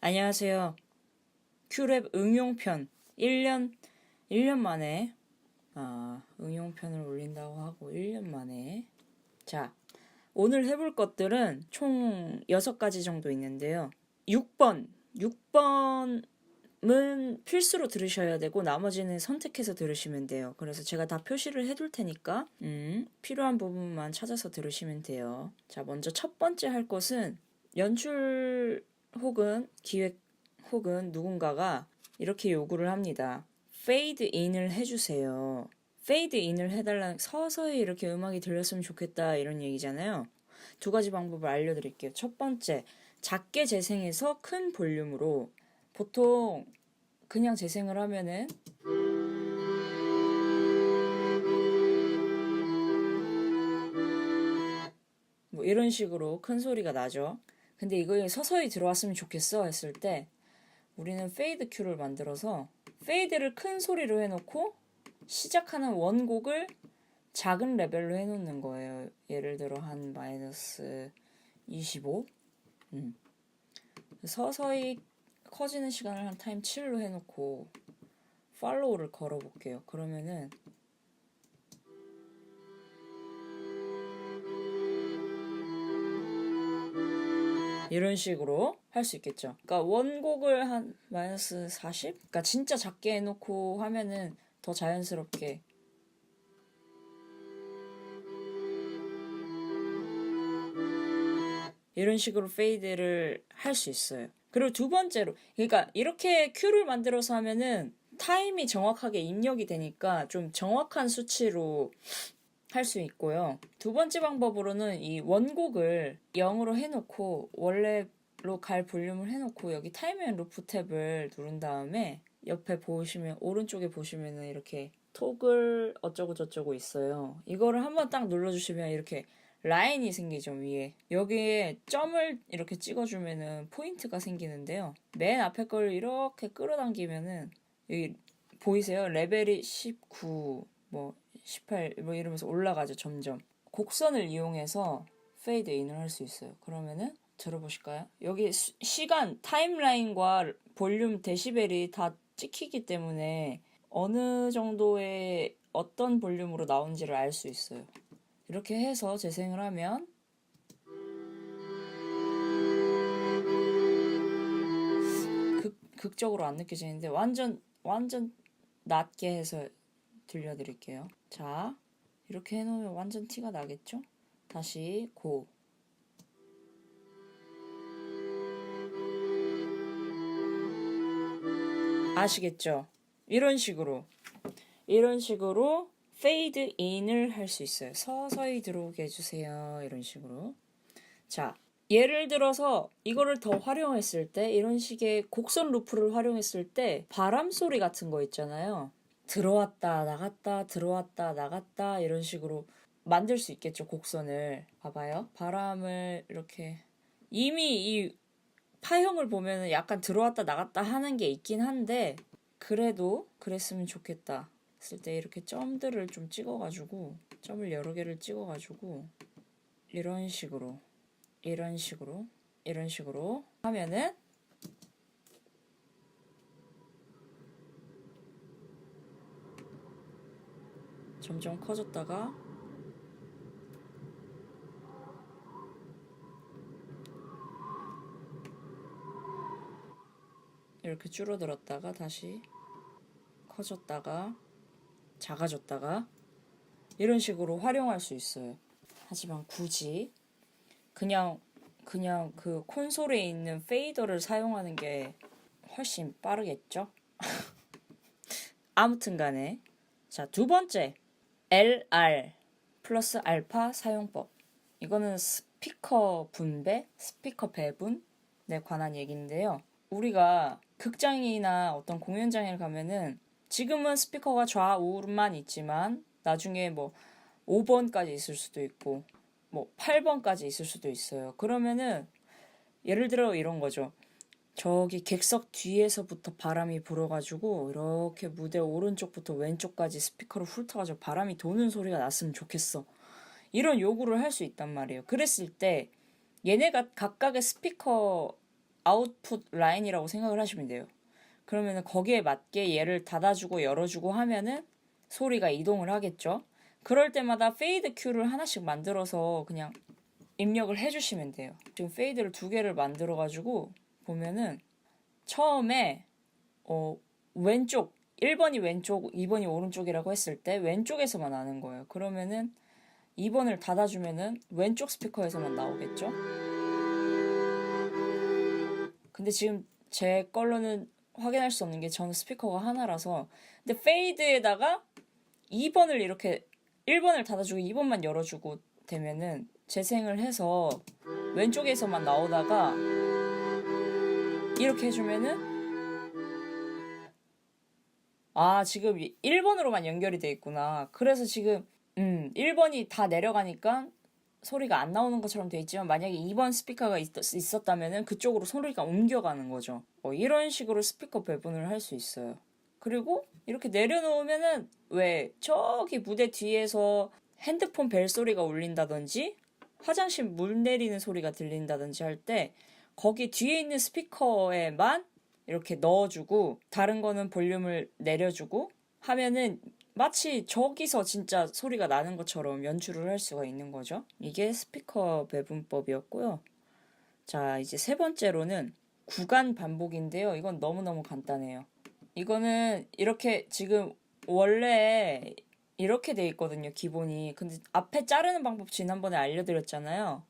안녕하세요. 큐랩 응용편 1년 만에 응용편을 올린다고 하고 1년 만에 자, 오늘 해볼 것들은 총 6가지 정도 있는데요. 6번은 필수로 들으셔야 되고 나머지는 선택해서 들으시면 돼요. 그래서 제가 다 표시를 해둘 테니까 필요한 부분만 찾아서 들으시면 돼요. 자, 먼저 첫 번째 할 것은 연출 혹은 기획 혹은 누군가가 이렇게 요구를 합니다. 페이드 인을 해주세요. 페이드 인을 해달라, 서서히 이렇게 음악이 들렸으면 좋겠다 이런 얘기잖아요. 두 가지 방법을 알려드릴게요. 첫 번째, 작게 재생해서 큰 볼륨으로. 보통 그냥 재생을 하면은 뭐 이런 식으로 큰 소리가 나죠. 근데 이거 서서히 들어왔으면 좋겠어 했을 때 우리는 페이드 큐를 만들어서 페이드를 큰 소리로 해놓고 시작하는 원곡을 작은 레벨로 해놓는 거예요. 예를 들어 한 마이너스 25. 서서히 커지는 시간을 한 타임 7로 해놓고 팔로우를 걸어볼게요. 그러면은 이런 식으로 할 수 있겠죠. 그러니까 원곡을 한 마이너스 40? 그러니까 진짜 작게 해놓고 하면은 더 자연스럽게 이런 식으로 페이드를 할 수 있어요. 그리고 두 번째로, 그러니까 이렇게 큐를 만들어서 하면은 타임이 정확하게 입력이 되니까 좀 정확한 수치로 할 수 있고요. 두 번째 방법으로는 이 원곡을 0으로 해놓고 원래로 갈 볼륨을 해놓고 여기 타임 앤 루프 탭을 누른 다음에 옆에 보시면 오른쪽에 보시면은 이렇게 토글 어쩌고 저쩌고 있어요. 이거를 한번 딱 눌러주시면 이렇게 라인이 생기죠, 위에. 여기에 점을 이렇게 찍어주면은 포인트가 생기는데요. 맨 앞에 걸 이렇게 끌어당기면은 여기 보이세요? 레벨이 19, 18, 이러면서 올라가죠, 점점. 곡선을 이용해서 페이드 인을 할 수 있어요. 그러면은 들어보실까요? 여기 시간, 타임라인과 볼륨, 데시벨이 다 찍히기 때문에 어느 정도의 어떤 볼륨으로 나온지를 알 수 있어요. 이렇게 해서 재생을 하면 극적으로 안 느껴지는데 완전 낮게 해서 들려드릴게요. 자, 이렇게 해놓으면 완전 티가 나겠죠? 다시 고. 아시겠죠? 이런 식으로 페이드 인을 할 수 있어요. 서서히 들어오게 해주세요. 이런 식으로. 자, 예를 들어서 이거를 더 활용했을 때, 이런 식의 곡선 루프를 활용했을 때 바람 소리 같은 거 있잖아요. 들어왔다 나갔다 들어왔다 나갔다 이런 식으로 만들 수 있겠죠, 곡선을. 봐봐요. 바람을 이렇게 이미 이 파형을 보면은 약간 들어왔다 나갔다 하는 게 있긴 한데 그래도 그랬으면 좋겠다 했을 때 이렇게 점들을 좀 찍어가지고 점을 여러 개를 찍어가지고 이런 식으로 하면은 점점 커졌다가 이렇게 줄어들었다가 다시 커졌다가 작아졌다가 이런 식으로 활용할 수 있어요. 하지만 굳이 그냥 그 콘솔에 있는 페이더를 사용하는 게 훨씬 빠르겠죠? 아무튼 간에 자, 두 번째 LR 플러스 알파 사용법. 이거는 스피커 분배, 스피커 배분에 관한 얘기인데요. 우리가 극장이나 어떤 공연장에 가면은 지금은 스피커가 좌우만 있지만 나중에 뭐 5번까지 있을 수도 있고 뭐 8번까지 있을 수도 있어요. 그러면은 예를 들어 이런 거죠. 저기 객석 뒤에서부터 바람이 불어가지고 이렇게 무대 오른쪽부터 왼쪽까지 스피커로 훑어가지고 바람이 도는 소리가 났으면 좋겠어. 이런 요구를 할 수 있단 말이에요. 그랬을 때 얘네가 각각의 스피커 아웃풋 라인이라고 생각을 하시면 돼요. 그러면은 거기에 맞게 얘를 닫아주고 열어주고 하면은 소리가 이동을 하겠죠. 그럴 때마다 페이드 큐를 하나씩 만들어서 그냥 입력을 해주시면 돼요. 지금 페이드를 2개를 만들어가지고 보면은 처음에 왼쪽 1번이 왼쪽, 2번이 오른쪽이라고 했을 때 왼쪽에서만 나는 거예요. 그러면은 2번을 닫아주면은 왼쪽 스피커에서만 나오겠죠? 근데 지금 제 걸로는 확인할 수 없는 게 저는 스피커가 하나라서. 근데 페이드에다가 2번을 이렇게 1번을 닫아주고 2번만 열어주고 되면은 재생을 해서 왼쪽에서만 나오다가 이렇게 해주면은 지금 1번으로만 연결이 돼 있구나. 그래서 지금 1번이 다 내려가니까 소리가 안 나오는 것처럼 돼 있지만 만약에 2번 스피커가 있었다면은 그쪽으로 소리가 옮겨가는 거죠. 이런 식으로 스피커 배분을 할 수 있어요. 그리고 이렇게 내려놓으면은 왜 저기 무대 뒤에서 핸드폰 벨 소리가 울린다든지 화장실 물 내리는 소리가 들린다든지 할 때 거기 뒤에 있는 스피커에만 이렇게 넣어주고 다른 거는 볼륨을 내려주고 하면은 마치 저기서 진짜 소리가 나는 것처럼 연출을 할 수가 있는 거죠. 이게 스피커 배분법이었고요. 자, 이제 세 번째로는 구간 반복인데요. 이건 너무너무 간단해요. 이거는 이렇게 지금 원래 이렇게 돼 있거든요, 기본이. 근데 앞에 자르는 방법 지난번에 알려드렸잖아요.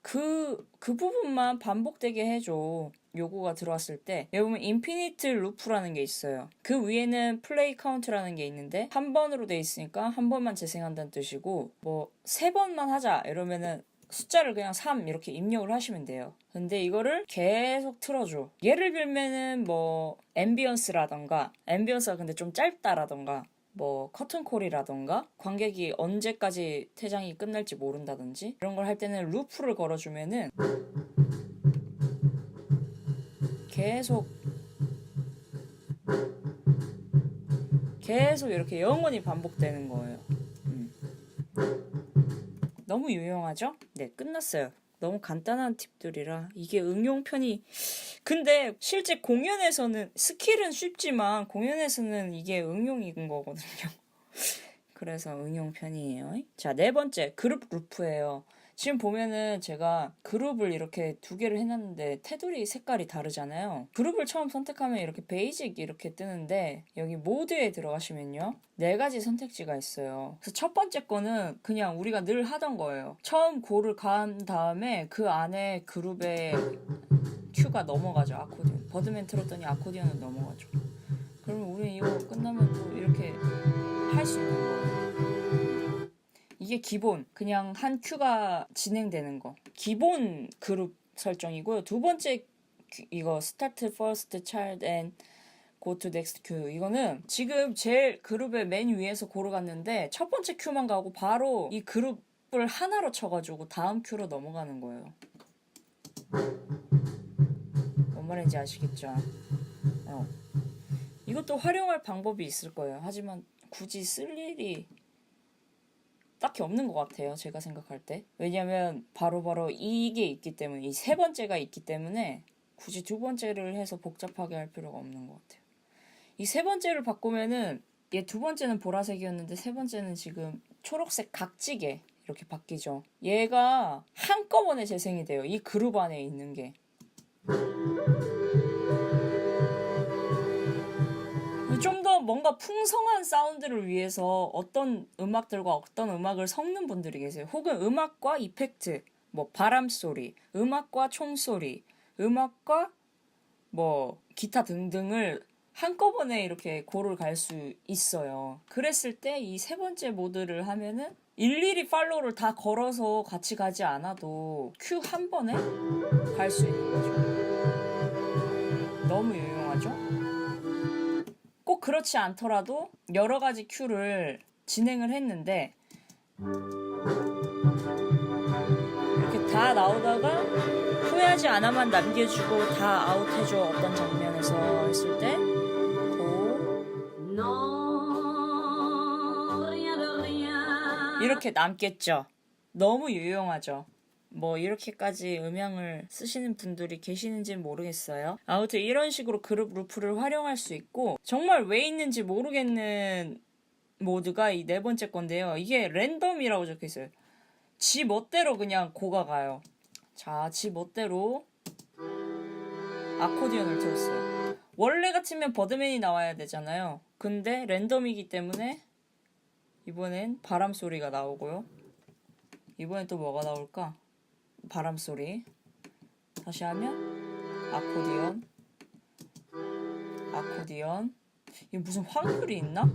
그 부분만 반복되게 해줘. 요구가 들어왔을 때 여기 보면 인피니트 루프라는 게 있어요. 그 위에는 플레이 카운트라는 게 있는데 한 번으로 돼 있으니까 한 번만 재생한다는 뜻이고 뭐 3번만 하자 이러면은 숫자를 그냥 3 이렇게 입력을 하시면 돼요. 근데 이거를 계속 틀어줘. 예를 들면은 뭐 앰비언스라던가 앰비언스가 근데 좀 짧다라던가 뭐 커튼콜이라던가 관객이 언제까지 퇴장이 끝날지 모른다든지 이런 걸 할 때는 루프를 걸어주면은 계속 이렇게 영원히 반복되는 거예요. 너무 유용하죠? 네, 끝났어요. 너무 간단한 팁들이라 이게 응용편이 근데 실제 공연에서는 스킬은 쉽지만 공연에서는 이게 응용인 거거든요. 그래서 응용편이에요. 자, 4번째 그룹 루프예요. 지금 보면은 제가 그룹을 이렇게 2개를 해놨는데 테두리 색깔이 다르잖아요. 그룹을 처음 선택하면 이렇게 베이직 이렇게 뜨는데 여기 모드에 들어가시면요 4가지 선택지가 있어요. 그래서 첫 번째 거는 그냥 우리가 늘 하던 거예요. 처음 고를 간 다음에 그 안에 그룹에 큐가 넘어가죠. 아코디언 버드맨 틀었더니 아코디언은 넘어가죠. 그러면 우리 이거 끝나면 또 이렇게 할 수 있는 거예요. 이게 기본 그냥 한 큐가 진행되는 거 기본 그룹 설정이고요. 2번째 이거 스타트 퍼스트 차일드 앤 go to next 큐 이거는 지금 제일 그룹의 맨 위에서 고르 갔는데 첫 번째 큐만 가고 바로 이 그룹을 하나로 쳐가지고 다음 큐로 넘어가는 거예요. 뭔 말인지 아시겠죠? 이것도 활용할 방법이 있을 거예요. 하지만 굳이 쓸 일이 딱히 없는 것 같아요. 제가 생각할 때. 왜냐면 바로바로 이게 있기 때문에 이 3번째가 있기 때문에 굳이 2번째를 해서 복잡하게 할 필요가 없는 것 같아요. 이 3번째를 바꾸면은 얘 2번째는 보라색이었는데 3번째는 지금 초록색 각지게 이렇게 바뀌죠. 얘가 한꺼번에 재생이 돼요. 이 그룹 안에 있는 게. 좀 더 뭔가 풍성한 사운드를 위해서 어떤 음악들과 어떤 음악을 섞는 분들이 계세요. 혹은 음악과 이펙트, 뭐 바람소리, 음악과 총소리, 음악과 뭐 기타 등등을 한꺼번에 이렇게 고를 갈 수 있어요. 그랬을 때 이 3번째 모드를 하면은 일일이 팔로우를 다 걸어서 같이 가지 않아도 큐 한 번에 갈 수 있는 거죠. 너무 유용하죠? 꼭 그렇지 않더라도 여러 가지 큐를 진행을 했는데 이렇게 다 나오다가 후회하지 않아만 남겨주고 다 아웃해줘 어떤 장면에서 했을 때 이렇게 남겠죠. 너무 유용하죠. 뭐 이렇게까지 음향을 쓰시는 분들이 계시는지는 모르겠어요. 아무튼 이런 식으로 그룹 루프를 활용할 수 있고 정말 왜 있는지 모르겠는 모드가 이 네 번째 건데요. 이게 랜덤이라고 적혀 있어요. 지 멋대로 그냥 고가 가요. 자, 지 멋대로 아코디언을 틀었어요. 원래 같으면 버드맨이 나와야 되잖아요. 근데 랜덤이기 때문에 이번엔 바람 소리가 나오고요. 이번엔 또 뭐가 나올까? 바람 소리. 다시 하면 아코디언. 이게 무슨 확률이 있나?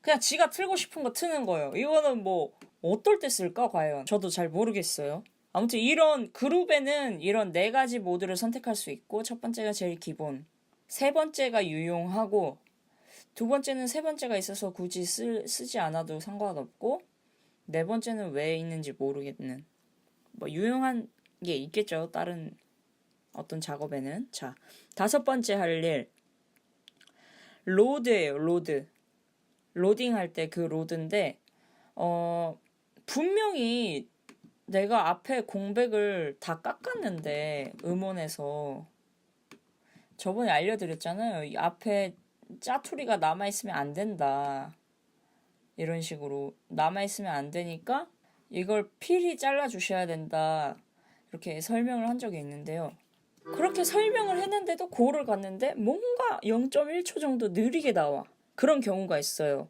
그냥 지가 틀고 싶은 거 트는 거예요. 이거는 뭐 어떨 때 쓸까 과연? 저도 잘 모르겠어요. 아무튼 이런 그룹에는 이런 네 가지 모드를 선택할 수 있고 첫 번째가 제일 기본, 세 번째가 유용하고 두 번째는 세 번째가 있어서 굳이 쓰지 않아도 상관없고 네 번째는 왜 있는지 모르겠는 뭐 유용한 게 있겠죠. 다른 어떤 작업에는. 자, 다섯 번째 할 일 로드예요. 로딩할 때 그 로드인데 분명히 내가 앞에 공백을 다 깎았는데 음원에서 저번에 알려드렸잖아요. 이 앞에 짜투리가 남아있으면 안 된다. 이런 식으로 남아있으면 안 되니까 이걸 필히 잘라주셔야 된다. 이렇게 설명을 한 적이 있는데요. 그렇게 설명을 했는데도 고를 갔는데 뭔가 0.1초 정도 느리게 나와. 그런 경우가 있어요.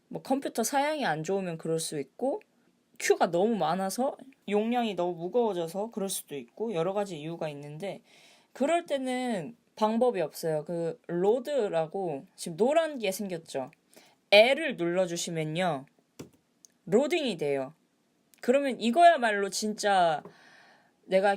뭐 컴퓨터 사양이 안 좋으면 그럴 수 있고 큐가 너무 많아서 용량이 너무 무거워져서 그럴 수도 있고 여러 가지 이유가 있는데 그럴 때는 방법이 없어요. 그 로드라고 지금 노란 게 생겼죠. L을 눌러주시면요. 로딩이 돼요. 그러면 이거야말로 진짜 내가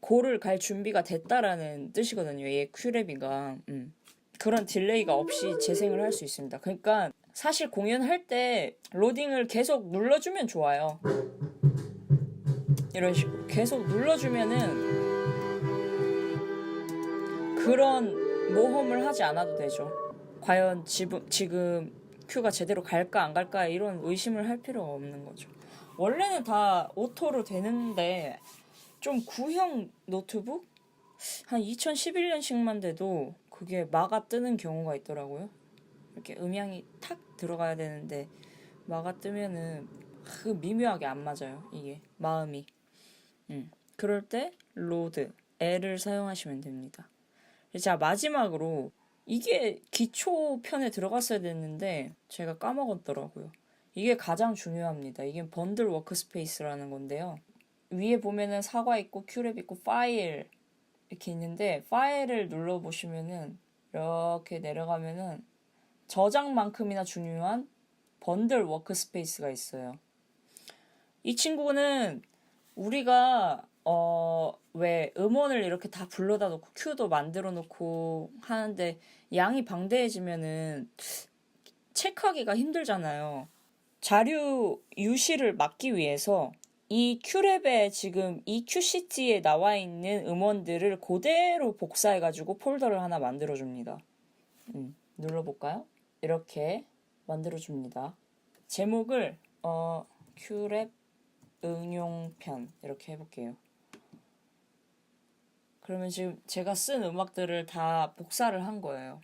고를 갈 준비가 됐다라는 뜻이거든요. 얘 큐랩이가. 그런 딜레이가 없이 재생을 할 수 있습니다. 그러니까 사실 공연할 때 로딩을 계속 눌러주면 좋아요. 이런 식으로 계속 눌러주면은 그런 모험을 하지 않아도 되죠. 과연 지금 큐가 제대로 갈까 안 갈까 이런 의심을 할 필요가 없는 거죠. 원래는 다 오토로 되는데 좀 구형 노트북? 한 2011년식만 돼도 그게 마가 뜨는 경우가 있더라고요. 이렇게 음향이 탁 들어가야 되는데 마가 뜨면은 미묘하게 안 맞아요. 이게 마음이. 그럴 때 로드 L을 사용하시면 됩니다. 자, 마지막으로 이게 기초 편에 들어갔어야 됐는데 제가 까먹었더라고요. 이게 가장 중요합니다. 이게 번들 워크스페이스라는 건데요. 위에 보면은 사과 있고 큐랩 있고 파일 이렇게 있는데 파일을 눌러보시면은 이렇게 내려가면은 저장만큼이나 중요한 번들 워크스페이스가 있어요. 이 친구는 우리가 왜 음원을 이렇게 다 불러다 놓고 큐도 만들어 놓고 하는데 양이 방대해지면은 체크하기가 힘들잖아요. 자료 유실을 막기 위해서 이 큐랩에 지금 이 큐시티에 나와 있는 음원들을 그대로 복사해가지고 폴더를 하나 만들어줍니다. 눌러볼까요? 이렇게 만들어줍니다. 제목을 큐랩 응용편 이렇게 해볼게요. 그러면 지금 제가 쓴 음악들을 다 복사를 한 거예요.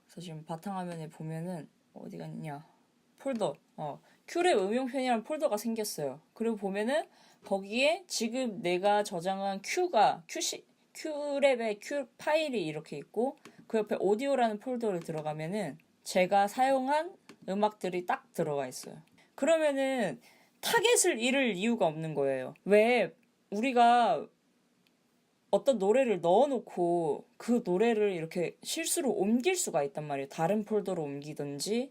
그래서 지금 바탕화면에 보면은 어디가 있냐 폴더 큐랩 응용편이라는 폴더가 생겼어요. 그리고 보면은 거기에 지금 내가 저장한 큐랩의 큐 파일이 이렇게 있고 그 옆에 오디오라는 폴더를 들어가면은 제가 사용한 음악들이 딱 들어가 있어요. 그러면은 타겟을 잃을 이유가 없는 거예요. 왜 우리가 어떤 노래를 넣어놓고 그 노래를 이렇게 실수로 옮길 수가 있단 말이에요. 다른 폴더로 옮기든지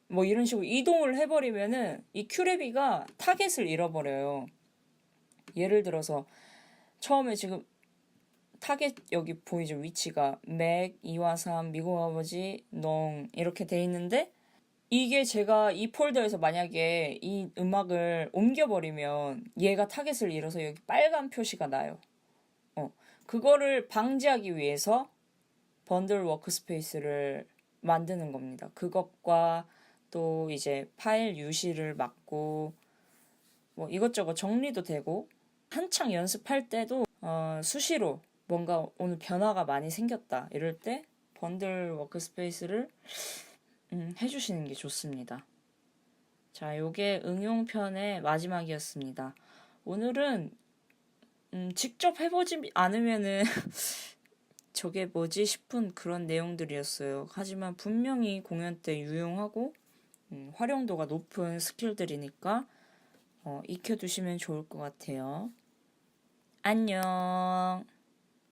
뭐 이런 식으로 이동을 해버리면은 이 큐레비가 타겟을 잃어버려요. 예를 들어서 처음에 지금 타겟 여기 보이죠? 위치가 맥, 2와3, 미국 아버지, 농 이렇게 돼 있는데 이게 제가 이 폴더에서 만약에 이 음악을 옮겨버리면 얘가 타겟을 잃어서 여기 빨간 표시가 나요. 그거를 방지하기 위해서 번들 워크스페이스를 만드는 겁니다. 그것과 또 이제 파일 유실을 막고 뭐 이것저것 정리도 되고 한창 연습할 때도 수시로 뭔가 오늘 변화가 많이 생겼다 이럴 때 번들 워크스페이스를 해주시는 게 좋습니다. 자, 요게 응용편의 마지막이었습니다. 오늘은 직접 해보지 않으면은 저게 뭐지 싶은 그런 내용들이었어요. 하지만 분명히 공연 때 유용하고 활용도가 높은 스킬들이니까 익혀두시면 좋을 것 같아요. 안녕.